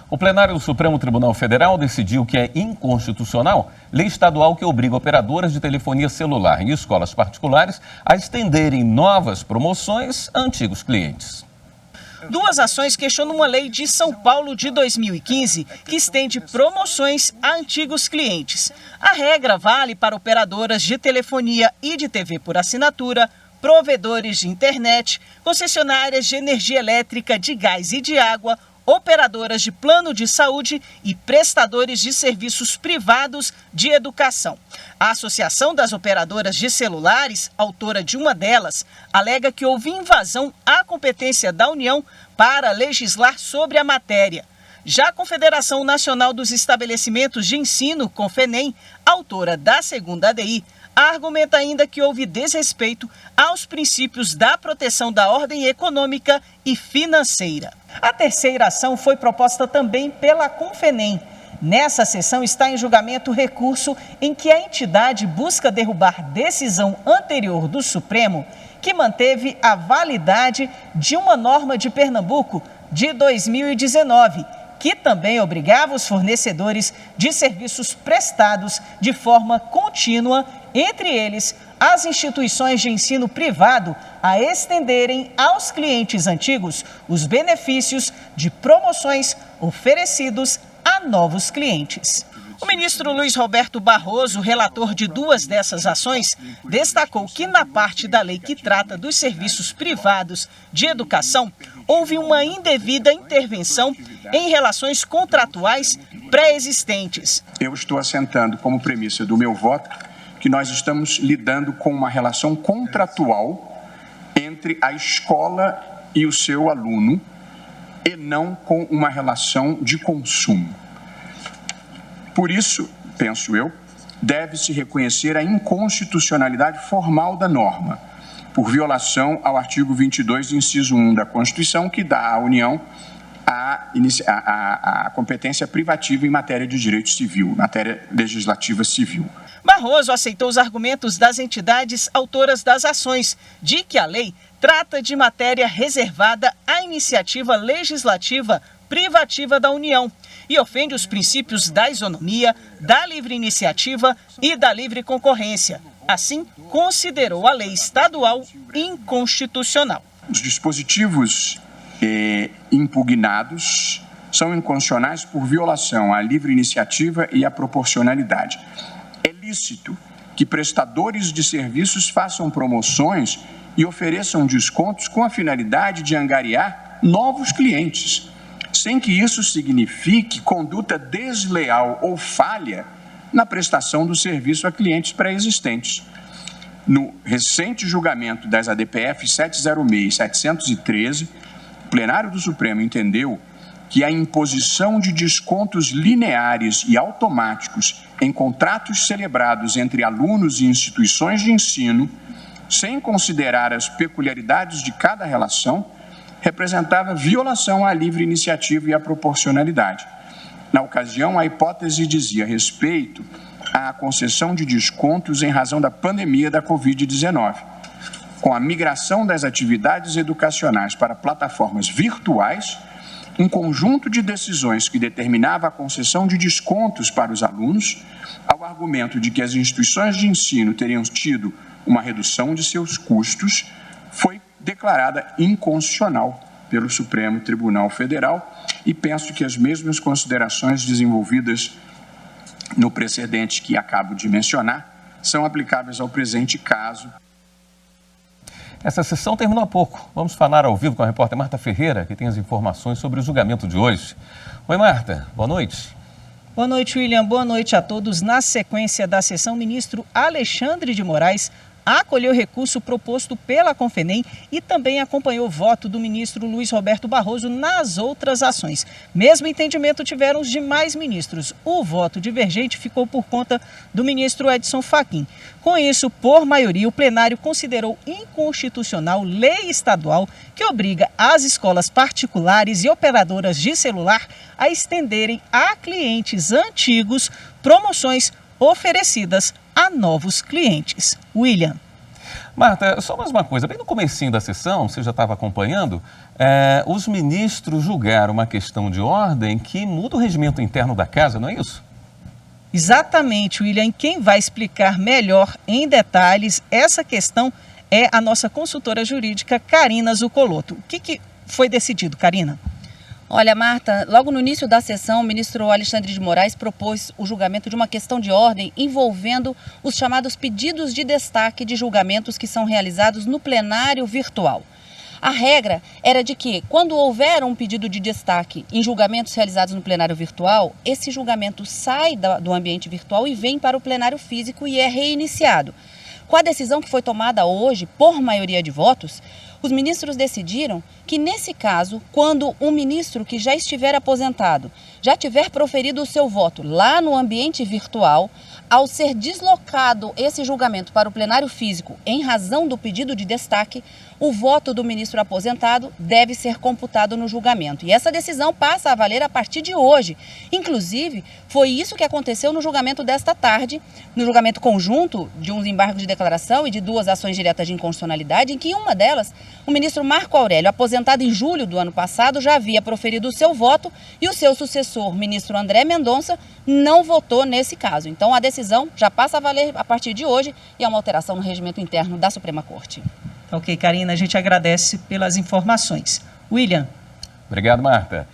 O plenário do Supremo Tribunal Federal decidiu que é inconstitucional lei estadual que obriga operadoras de telefonia celular e escolas particulares a estenderem novas promoções a antigos clientes. Duas ações questionam uma lei de São Paulo de 2015 que estende promoções a antigos clientes. A regra vale para operadoras de telefonia e de TV por assinatura, provedores de internet, concessionárias de energia elétrica, de gás e de água, operadoras de plano de saúde e prestadores de serviços privados de educação. A Associação das Operadoras de Celulares, autora de uma delas, alega que houve invasão à competência da União para legislar sobre a matéria. Já a Confederação Nacional dos Estabelecimentos de Ensino, Confenem, autora da segunda ADI, argumenta ainda que houve desrespeito aos princípios da proteção da ordem econômica e financeira. A terceira ação foi proposta também pela Confenem. Nessa sessão está em julgamento o recurso em que a entidade busca derrubar decisão anterior do Supremo que manteve a validade de uma norma de Pernambuco de 2019, que também obrigava os fornecedores de serviços prestados de forma contínua, entre eles as instituições de ensino privado, a estenderem aos clientes antigos os benefícios de promoções oferecidos a novos clientes. O ministro Luiz Roberto Barroso, relator de duas dessas ações, destacou que na parte da lei que trata dos serviços privados de educação, houve uma indevida intervenção em relações contratuais pré-existentes. Eu estou assentando como premissa do meu voto que nós estamos lidando com uma relação contratual entre a escola e o seu aluno e não com uma relação de consumo. Por isso, penso eu, deve-se reconhecer a inconstitucionalidade formal da norma, por violação ao artigo 22, inciso 1 da Constituição, que dá à União a competência privativa em matéria de direito civil, matéria legislativa civil. Barroso aceitou os argumentos das entidades autoras das ações, de que a lei trata de matéria reservada à iniciativa legislativa privativa da União e ofende os princípios da isonomia, da livre iniciativa e da livre concorrência. Assim, considerou a lei estadual inconstitucional. Os dispositivos impugnados são inconstitucionais por violação à livre iniciativa e à proporcionalidade. É lícito que prestadores de serviços façam promoções e ofereçam descontos com a finalidade de angariar novos clientes, sem que isso signifique conduta desleal ou falha na prestação do serviço a clientes pré-existentes. No recente julgamento das ADPF 706 e 713, o plenário do Supremo entendeu que a imposição de descontos lineares e automáticos em contratos celebrados entre alunos e instituições de ensino, sem considerar as peculiaridades de cada relação, representava violação à livre iniciativa e à proporcionalidade. Na ocasião, a hipótese dizia respeito à concessão de descontos em razão da pandemia da Covid-19. Com a migração das atividades educacionais para plataformas virtuais, um conjunto de decisões que determinava a concessão de descontos para os alunos, ao argumento de que as instituições de ensino teriam tido uma redução de seus custos, foi declarada inconstitucional pelo Supremo Tribunal Federal e penso que as mesmas considerações desenvolvidas no precedente que acabo de mencionar são aplicáveis ao presente caso. Essa sessão terminou há pouco. Vamos falar ao vivo com a repórter Marta Ferreira, que tem as informações sobre o julgamento de hoje. Oi, Marta. Boa noite. Boa noite, William. Boa noite a todos. Na sequência da sessão, o ministro Alexandre de Moraes acolheu o recurso proposto pela Confenem e também acompanhou o voto do ministro Luiz Roberto Barroso nas outras ações. Mesmo entendimento tiveram os demais ministros. O voto divergente ficou por conta do ministro Edson Fachin. Com isso, por maioria, o plenário considerou inconstitucional lei estadual que obriga as escolas particulares e operadoras de celular a estenderem a clientes antigos promoções oferecidas a novos clientes. William. Marta, só mais uma coisa. Bem no comecinho da sessão, você já estava acompanhando, os ministros julgaram uma questão de ordem que muda o regimento interno da casa, não é isso? Exatamente, William. Quem vai explicar melhor em detalhes essa questão é a nossa consultora jurídica, Karina Zucolotto. O que foi decidido, Karina? Olha, Marta, logo no início da sessão, o ministro Alexandre de Moraes propôs o julgamento de uma questão de ordem envolvendo os chamados pedidos de destaque de julgamentos que são realizados no plenário virtual. A regra era de que, quando houver um pedido de destaque em julgamentos realizados no plenário virtual, esse julgamento sai do ambiente virtual e vem para o plenário físico e é reiniciado. Com a decisão que foi tomada hoje, por maioria de votos, os ministros decidiram que, nesse caso, quando um ministro que já estiver aposentado já tiver proferido o seu voto lá no ambiente virtual, ao ser deslocado esse julgamento para o plenário físico em razão do pedido de destaque, o voto do ministro aposentado deve ser computado no julgamento. E essa decisão passa a valer a partir de hoje. Inclusive, foi isso que aconteceu no julgamento desta tarde, no julgamento conjunto de um embargo de declaração e de 2 ações diretas de inconstitucionalidade, em que uma delas, o ministro Marco Aurélio, aposentado em julho do ano passado, já havia proferido o seu voto e o seu sucessor, ministro André Mendonça, não votou nesse caso. Então, a decisão já passa a valer a partir de hoje e é uma alteração no regimento interno da Suprema Corte. Ok, Karina, a gente agradece pelas informações. William. Obrigado, Marta.